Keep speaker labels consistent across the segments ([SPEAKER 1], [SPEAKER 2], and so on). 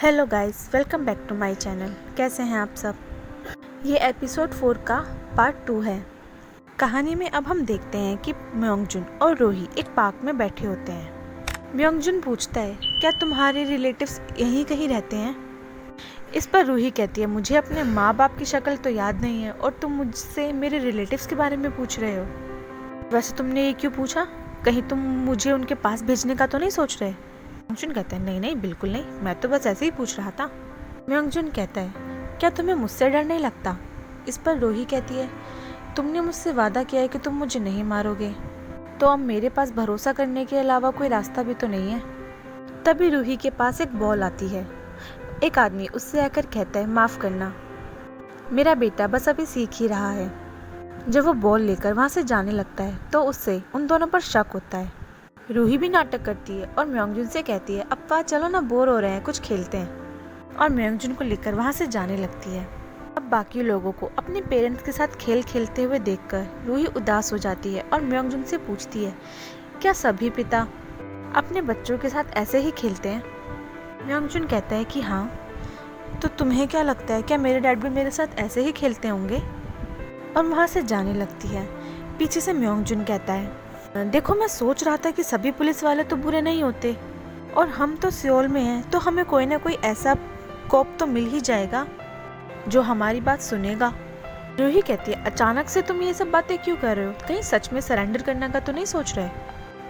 [SPEAKER 1] Hello guys, welcome back to my channel. कैसे हैं आप सब। ये एपिसोड 4 का पार्ट 2 है। कहानी में अब हम देखते हैं कि म्योंगजुन और रोही एक पार्क में बैठे होते हैं। म्योंगजुन पूछता है, क्या तुम्हारे रिलेटिव्स यहीं कहीं रहते हैं? इस पर रूही कहती है, मुझे अपने माँ बाप की शक्ल तो याद नहीं है और तुम मुझसे मेरे रिलेटिव्स के बारे में पूछ रहे हो। वैसे तुमने ये क्यों पूछा? कहीं तुम मुझे उनके पास भेजने का तो नहीं सोच रहे? म्योंगजुन कहता है, नहीं बिल्कुल नहीं, मैं तो बस ऐसे ही पूछ रहा था। म्योंगजुन कहता है, क्या तुम्हें मुझसे डर नहीं लगता? इस पर रोही कहती है, तुमने मुझसे वादा किया है कि तुम मुझे नहीं मारोगे, तो अब मेरे पास भरोसा करने के अलावा कोई रास्ता भी तो नहीं है। तभी रूही के पास एक बॉल आती है। एक आदमी उससे आकर कहता है, माफ़ करना, मेरा बेटा बस अभी सीख ही रहा है। जब वो बॉल लेकर वहाँ से जाने लगता है तो उससे उन दोनों पर शक होता है। रूही भी नाटक करती है और म्योंगजुन से कहती है, अप्पा चलो ना, बोर हो रहे हैं, कुछ खेलते हैं, और म्योंगजुन को लेकर वहाँ से जाने लगती है। अब बाकी लोगों को अपने पेरेंट्स के साथ खेल खेलते हुए देखकर रूही उदास हो जाती है और म्योंगजुन से पूछती है, क्या सभी पिता अपने बच्चों के साथ ऐसे ही खेलते हैं? म्योंगजुन कहता है कि हाँ। तो तुम्हें क्या लगता है, क्या मेरे डैड भी मेरे साथ ऐसे ही खेलते होंगे? और वहाँ से जाने लगती है। पीछे से म्योंगजुन कहता है, देखो मैं सोच रहा था कि सभी पुलिस वाले तो बुरे नहीं होते, और हम तो सियोल में हैं, तो हमें कोई ना कोई ऐसा कोप तो मिल ही जाएगा जो हमारी बात सुनेगा। रूही कहती है, अचानक से तुम ये सब बातें क्यों कर रहे हो? कहीं सच में सरेंडर करने का तो नहीं सोच रहे?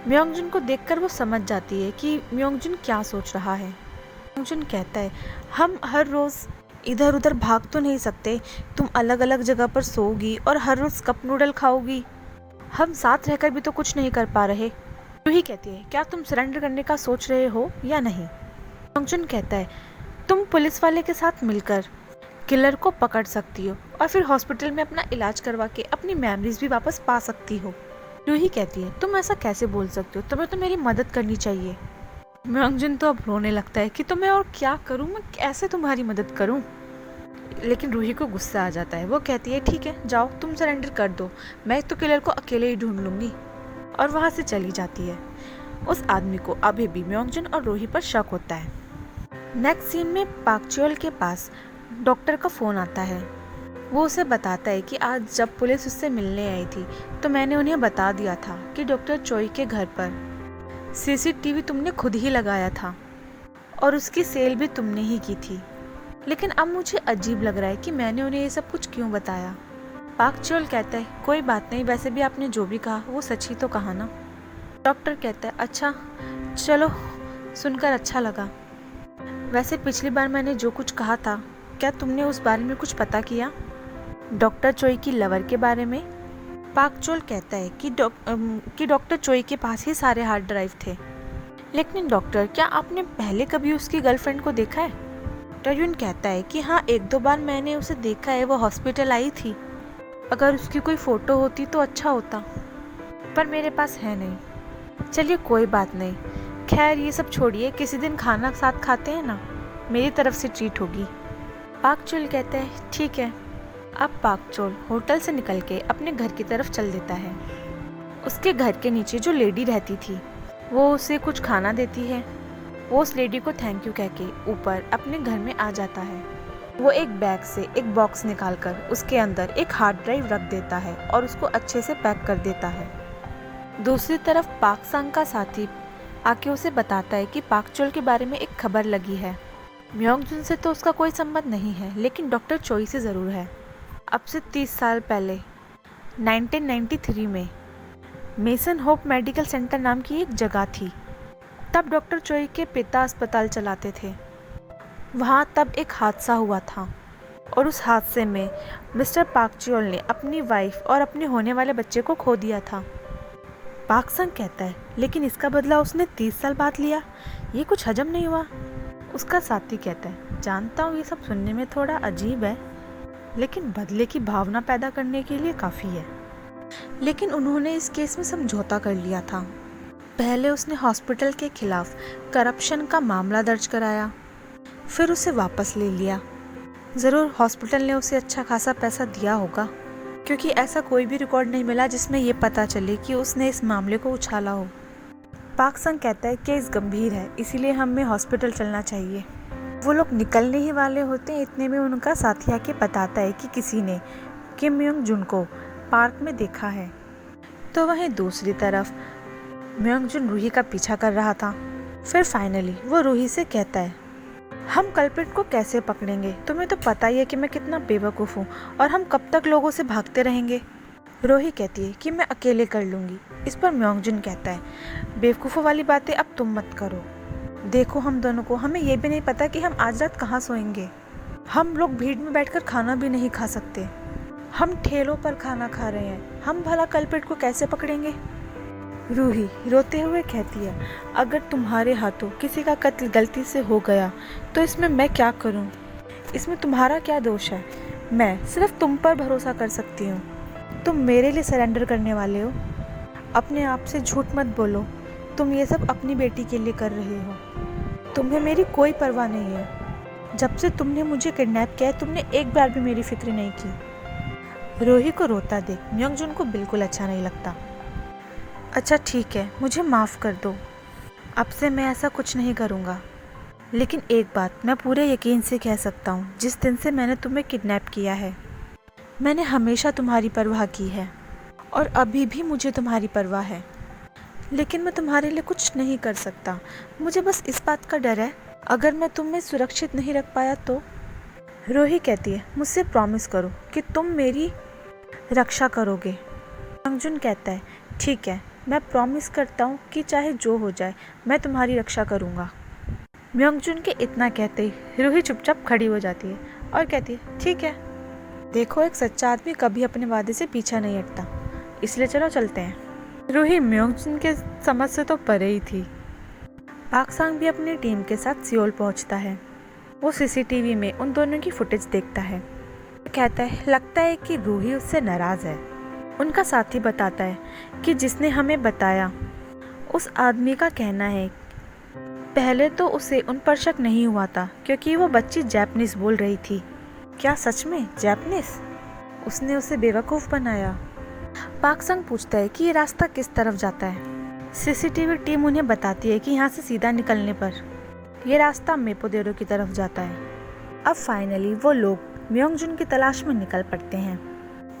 [SPEAKER 1] म्योंगजुन को देखकर वो समझ जाती है कि म्योंगजुन क्या सोच रहा है। म्योंगजुन कहता है, हम हर रोज इधर उधर भाग तो नहीं सकते, तुम अलग अलग जगह पर सोओगी और हर रोज कप नूडल खाओगी, हम साथ रहकर भी तो कुछ नहीं कर पा रहे। रूही कहती है, क्या तुम सरेंडर करने का सोच रहे हो या नहीं? म्योंगजुन कहता है, तुम पुलिस वाले के साथ मिलकर किलर को पकड़ सकती हो और फिर हॉस्पिटल में अपना इलाज करवा के अपनी मेमोरीज भी वापस पा सकती हो। रूही कहती है, तुम ऐसा कैसे बोल सकते हो, तुम्हें तो मेरी मदद करनी चाहिए। म्योंगजुन तो अब रोने लगता है कि तो मैं और क्या करूँ, मैं कैसे तुम्हारी मदद करूँ? लेकिन रूही को गुस्सा आ जाता है। वो कहती है, ठीक है जाओ, तुम सरेंडर कर दो, मैं तो किलर को अकेले ही ढूंढ लूंगी, और वहाँ से चली जाती है। उस आदमी को अभी भी म्योंगजुन और रूही पर शक होता है। नेक्स्ट सीन में पाकच्योल के पास डॉक्टर का फ़ोन आता है। वो उसे बताता है कि आज जब पुलिस उससे मिलने आई थी तो मैंने उन्हें बता दिया था कि डॉक्टर चोई के घर पर सीसीटीवी तुमने खुद ही लगाया था और उसकी सेल भी तुमने ही की थी, लेकिन अब मुझे अजीब लग रहा है कि मैंने उन्हें ये सब कुछ क्यों बताया। पाकच्योल कहता है, कोई बात नहीं, वैसे भी आपने जो भी कहा वो सच ही तो कहा ना। डॉक्टर कहता है, अच्छा चलो, सुनकर अच्छा लगा। वैसे पिछली बार मैंने जो कुछ कहा था, क्या तुमने उस बारे में कुछ पता किया? डॉक्टर चोई की लवर के बारे में? पाकच्योल कहता है कि डॉक्टर चोई के पास ही सारे हार्ड ड्राइव थे। लेकिन डॉक्टर, क्या आपने पहले कभी उसकी गर्लफ्रेंड को देखा है? डॉक्टर यून कहता है कि हाँ, एक दो बार मैंने उसे देखा है, वो हॉस्पिटल आई थी। अगर उसकी कोई फ़ोटो होती तो अच्छा होता, पर मेरे पास है नहीं। चलिए कोई बात नहीं, खैर ये सब छोड़िए, किसी दिन खाना साथ खाते हैं ना, मेरी तरफ से ट्रीट होगी। पाकच्योल कहते हैं, ठीक है। अब पाकच्योल होटल से निकल के अपने घर की तरफ चल देता है। उसके घर के नीचे जो लेडी रहती थी वो उसे कुछ खाना देती है। वो उस लेडी को थैंक यू कह के ऊपर अपने घर में आ जाता है। वो एक बैग से एक बॉक्स निकालकर उसके अंदर एक हार्ड ड्राइव रख देता है और उसको अच्छे से पैक कर देता है। दूसरी तरफ पाक सांग का साथी आके उसे बताता है कि पाकच्योल के बारे में एक खबर लगी है। म्योंगजुन से तो उसका कोई संबंध नहीं है, लेकिन डॉक्टर चोई से ज़रूर है। अब से 30 साल पहले 1993 में मेसन होप मेडिकल सेंटर नाम की एक जगह थी। तब डॉक्टर चोई के पिता अस्पताल चलाते थे। वहाँ तब एक हादसा हुआ था और उस हादसे में मिस्टर पाकच्योल ने अपनी वाइफ और अपने होने वाले बच्चे को खो दिया था। पाक संग कहता है, लेकिन इसका बदला उसने 30 साल बाद लिया, ये कुछ हजम नहीं हुआ। उसका साथी कहता है, जानता हूँ ये सब सुनने में थोड़ा अजीब है, लेकिन बदले की भावना पैदा करने के लिए काफ़ी है। लेकिन उन्होंने इस केस में समझौता कर लिया था। पहले उसने हॉस्पिटल के खिलाफ करप्शन का मामला दर्ज कराया, फिर उसे वापस ले लिया। ज़रूर हॉस्पिटल ने उसे अच्छा खासा पैसा दिया होगा, क्योंकि ऐसा कोई भी रिकॉर्ड नहीं मिला जिसमें ये पता चले कि उसने इस मामले को उछाला हो। पाक संग कहता है, केस गंभीर है, इसीलिए हमें हॉस्पिटल चलना चाहिए। वो लोग निकलने ही वाले होते हैं, इतने में उनका साथी आके बताता है कि किसी ने किम म्योंग जुन को पार्क में देखा है। तो वहीं दूसरी तरफ म्योंग जुन रूही का पीछा कर रहा था। फिर फाइनली वो रूही से कहता है, हम कल्प्रिट को कैसे पकड़ेंगे? तुम्हें तो पता ही है कि मैं कितना बेवकूफ़ हूँ, और हम कब तक लोगों से भागते रहेंगे? रूही कहती है कि मैं अकेले कर लूँगी। इस पर म्योंग जुन कहता है, बेवकूफ़ों वाली बातें अब तुम मत करो। देखो हम दोनों को, हमें ये भी नहीं पता कि हम आज रात कहाँ सोएंगे। हम लोग भीड़ में बैठकर खाना भी नहीं खा सकते। हम ठेलों पर खाना खा रहे हैं। हम भला कल्प्रिट को कैसे पकड़ेंगे? रूही रोते हुए कहती है, अगर तुम्हारे हाथों किसी का कत्ल गलती से हो गया तो इसमें मैं क्या करूं? इसमें तुम्हारा क्या दोष है? मैं सिर्फ तुम पर भरोसा कर सकती हूँ। तुम मेरे लिए सरेंडर करने वाले हो। अपने आप से झूठ मत बोलो। तुम ये सब अपनी बेटी के लिए कर रहे हो। तुम्हें मेरी कोई परवाह नहीं है। जब से तुमने मुझे किडनैप किया है, तुमने एक बार भी मेरी फिक्र नहीं की। रूही को रोता देख म्योंग जुन को बिल्कुल अच्छा नहीं लगता। अच्छा ठीक है, मुझे माफ़ कर दो। अब से मैं ऐसा कुछ नहीं करूँगा। लेकिन एक बात मैं पूरे यकीन से कह सकता हूँ, जिस दिन से मैंने तुम्हें किडनैप किया है, मैंने हमेशा तुम्हारी परवाह की है, और अभी भी मुझे तुम्हारी परवाह है। लेकिन मैं तुम्हारे लिए कुछ नहीं कर सकता। मुझे बस इस बात का डर है, अगर मैं तुम्हें सुरक्षित नहीं रख पाया तो। रूही कहती है, मुझसे प्रॉमिस करो कि तुम मेरी रक्षा करोगे। म्योंग जुन कहता है, ठीक है, मैं प्रॉमिस करता हूँ कि चाहे जो हो जाए मैं तुम्हारी रक्षा करूँगा। म्योंग जुन के इतना कहते ही रूही चुपचाप खड़ी हो जाती है और कहती है, ठीक है। देखो, एक सच्चा आदमी कभी अपने वादे से पीछा नहीं हटता, इसलिए चलो चलते हैं। रूही म्योंग जुन के समझ से तो परे ही थी। पाक सांग भी अपनी टीम के साथ सियोल पहुंचता है। वो सीसीटीवी में उन दोनों की फुटेज देखता है। कहता है, लगता है कि रूही उससे नाराज़ है। उनका साथी बताता है कि जिसने हमें बताया उस आदमी का कहना है पहले तो उसे उन पर शक नहीं हुआ था, क्योंकि वो बच्ची जापानीज बोल रही थी। क्या सच में जापानीज? उसने उसे बेवकूफ़ बनाया। पाक संग पूछता है कि ये रास्ता किस तरफ जाता है। सीसीटीवी टीम उन्हें बताती है कि यहाँ से सीधा निकलने पर यह रास्ता मेपोदेरो की तरफ जाता है। अब फाइनली वो लोग म्योंग जुन की तलाश में निकल पड़ते हैं।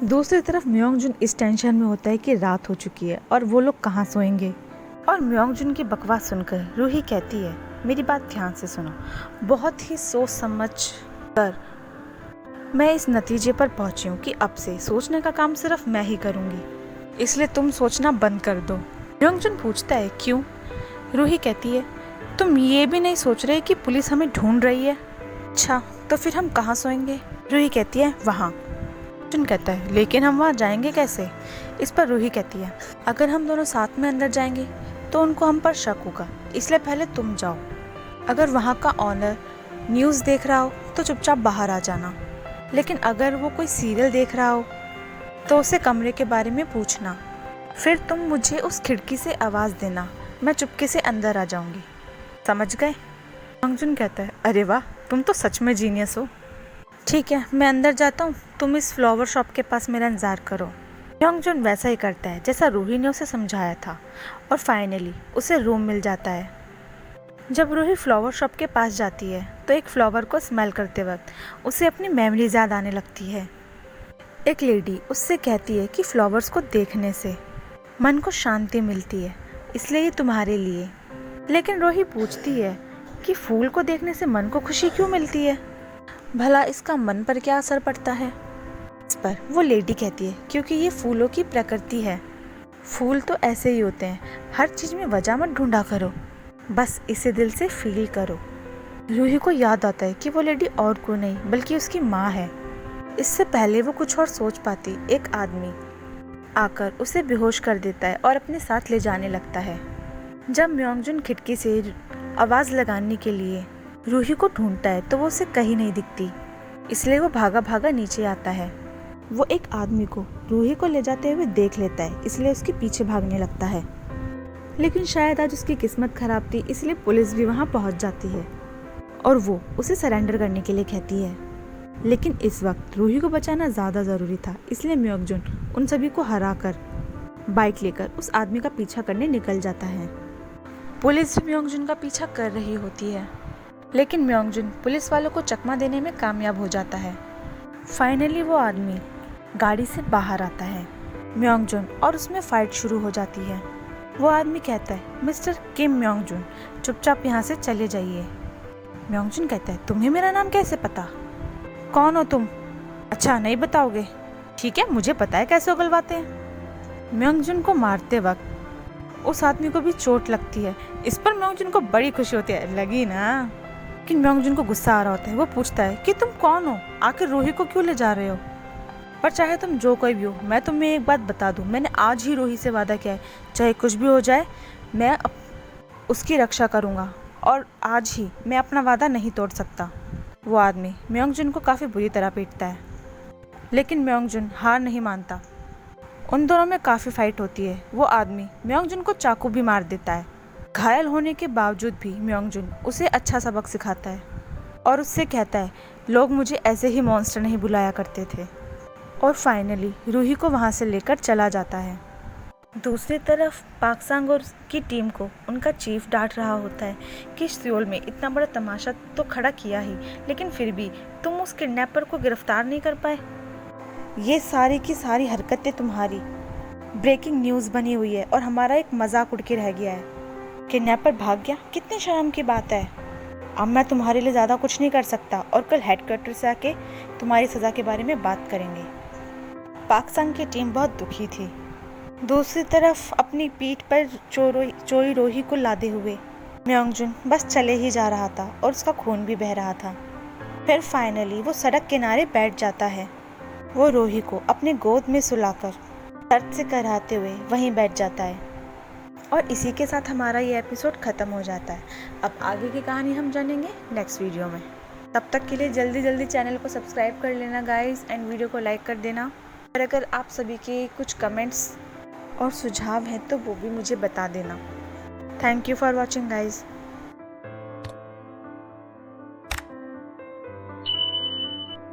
[SPEAKER 1] दूसरी तरफ म्योंग जुन इस टेंशन में होता है कि रात हो चुकी है और वो लोग कहाँ सोएंगे। और म्योंग जुन की बकवास सुनकर रूही कहती है, मेरी बात ध्यान से सुनो। बहुत ही सोच समझ कर मैं इस नतीजे पर पहुंची हूँ कि अब से सोचने का काम सिर्फ मैं ही करूँगी, इसलिए तुम सोचना बंद कर दो। म्योंग जुन पूछता है, क्यों? रूही कहती है, तुम ये भी नहीं सोच रहे कि पुलिस हमें ढूंढ रही है? अच्छा, तो फिर हम कहाँ सोएंगे? रूही कहती है, वहाँ। जुन कहता है, लेकिन हम वहाँ जाएंगे कैसे? इस पर रूही कहती है, अगर हम दोनों साथ में अंदर जाएंगे तो उनको हम पर शक होगा, इसलिए पहले तुम जाओ। अगर वहाँ का ऑनर न्यूज़ देख रहा हो तो चुपचाप बाहर आ जाना, लेकिन अगर वो कोई सीरियल देख रहा हो तो उसे कमरे के बारे में पूछना। फिर तुम मुझे उस खिड़की से आवाज़ देना, मैं चुपके से अंदर आ जाऊँगी। समझ गए? म्योंग जुन कहता है, अरे वाह, तुम तो सच में जीनियस हो। ठीक है, मैं अंदर जाता हूँ, तुम इस फ्लावर शॉप के पास मेरा इंतज़ार करो। म्योंग जुन वैसा ही करता है जैसा रूही ने उसे समझाया था, और फाइनली उसे रूम मिल जाता है। जब रूही फ्लावर शॉप के पास जाती है तो एक फ्लावर को स्मेल करते वक्त उसे अपनी मेमोरीज याद आने लगती है। एक लेडी उससे कहती है कि फ्लावर्स को देखने से मन को शांति मिलती है, इसलिए ये तुम्हारे लिए। लेकिन रूही पूछती है कि फूल को देखने से मन को खुशी क्यों मिलती है? भला इसका मन पर क्या असर पड़ता है? इस पर वो लेडी कहती है, क्योंकि ये फूलों की प्रकृति है। फूल तो ऐसे ही होते हैं, हर चीज़ में वजह मत ढूंढा करो, बस इसे दिल से फील करो। रूही को याद आता है कि वो लेडी और कोई नहीं बल्कि उसकी माँ है। इससे पहले वो कुछ और सोच पाती, एक आदमी आकर उसे बेहोश कर देता है और अपने साथ ले जाने लगता है। जब म्योंग जुन खिड़की से आवाज़ लगाने के लिए रूही को ढूंढता है तो वो उसे कहीं नहीं दिखती, इसलिए वो भागा भागा नीचे आता है। वो एक आदमी को रूही को ले जाते हुए देख लेता है, इसलिए उसके पीछे भागने लगता है। लेकिन शायद आज उसकी किस्मत खराब थी, इसलिए पुलिस भी वहाँ पहुँच जाती है और वो उसे सरेंडर करने के लिए कहती है। लेकिन इस वक्त रूही को बचाना ज़्यादा ज़रूरी था, इसलिए म्योंग जुन उन सभी को हराकर बाइक लेकर उस आदमी का पीछा करने निकल जाता है। पुलिस भी म्योंग जुन का पीछा कर रही होती है। लेकिन म्योंगजुन पुलिस वालों को चकमा देने में कामयाब हो जाता है। फाइनली वो आदमी गाड़ी से बाहर आता है म्योंगजुन और उसमें फाइट शुरू हो जाती है। वो आदमी कहता है, मिस्टर किम म्योंगजुन, चुपचाप यहाँ से चले जाइए। म्योंगजुन कहता है, तुम्हें मेरा नाम कैसे पता? कौन हो तुम? अच्छा नहीं बताओगे? ठीक है, मुझे पता है कैसे उगलवाते हैं। म्योंगजुन को मारते वक्त उस आदमी को भी चोट लगती है। इस पर म्योंगजुन को बड़ी खुशी होती है, लगी ना। लेकिन म्योंगजुन को गुस्सा आ रहा होता है। वो पूछता है कि तुम कौन हो, आखिर रोही को क्यों ले जा रहे हो? पर चाहे तुम जो कोई भी हो, मैं तुम्हें एक बात बता दूं, मैंने आज ही रोही से वादा किया है, चाहे कुछ भी हो जाए मैं उसकी रक्षा करूंगा और आज ही मैं अपना वादा नहीं तोड़ सकता। वो आदमी म्योंगजुन को काफ़ी बुरी तरह पीटता है, लेकिन म्योंगजुन हार नहीं मानता। उन दोनों में काफ़ी फाइट होती है। वो आदमी म्योंगजुन को चाकू भी मार देता है। घायल होने के बावजूद भी म्योंगजुन उसे अच्छा सबक सिखाता है और उससे कहता है, लोग मुझे ऐसे ही मॉन्स्टर नहीं बुलाया करते थे। और फाइनली रूही को वहाँ से लेकर चला जाता है। दूसरी तरफ पाक सांग और की टीम को उनका चीफ डांट रहा होता है कि सियोल में इतना बड़ा तमाशा तो खड़ा किया ही, लेकिन फिर भी तुम उस किडनैपर को गिरफ्तार नहीं कर पाए। ये सारी की सारी हरकतें तुम्हारी ब्रेकिंग न्यूज़ बनी हुई है और हमारा एक मजाक उड़ के रह गया है। किडनैपर भाग गया, कितनी शर्म की बात है। अब मैं तुम्हारे लिए ज़्यादा कुछ नहीं कर सकता और कल हेडक्वार्टर से आके तुम्हारी सज़ा के बारे में बात करेंगे। पाक सांग की टीम बहुत दुखी थी। दूसरी तरफ अपनी पीठ पर चोई रोही को लादे हुए म्योंगजुन बस चले ही जा रहा था और उसका खून भी बह रहा था। फिर फाइनली वो सड़क किनारे बैठ जाता है। वो रोही को अपने गोद में सुलाकर दर्द से कराते हुए वहीं बैठ जाता है और इसी के साथ हमारा ये एपिसोड ख़त्म हो जाता है। अब आगे की कहानी हम जानेंगे नेक्स्ट वीडियो में। तब तक के लिए जल्दी चैनल को सब्सक्राइब कर लेना गाइस एंड वीडियो को लाइक कर देना। और अगर आप सभी के कुछ कमेंट्स और सुझाव हैं तो वो भी मुझे बता देना। Thank you for watching guys.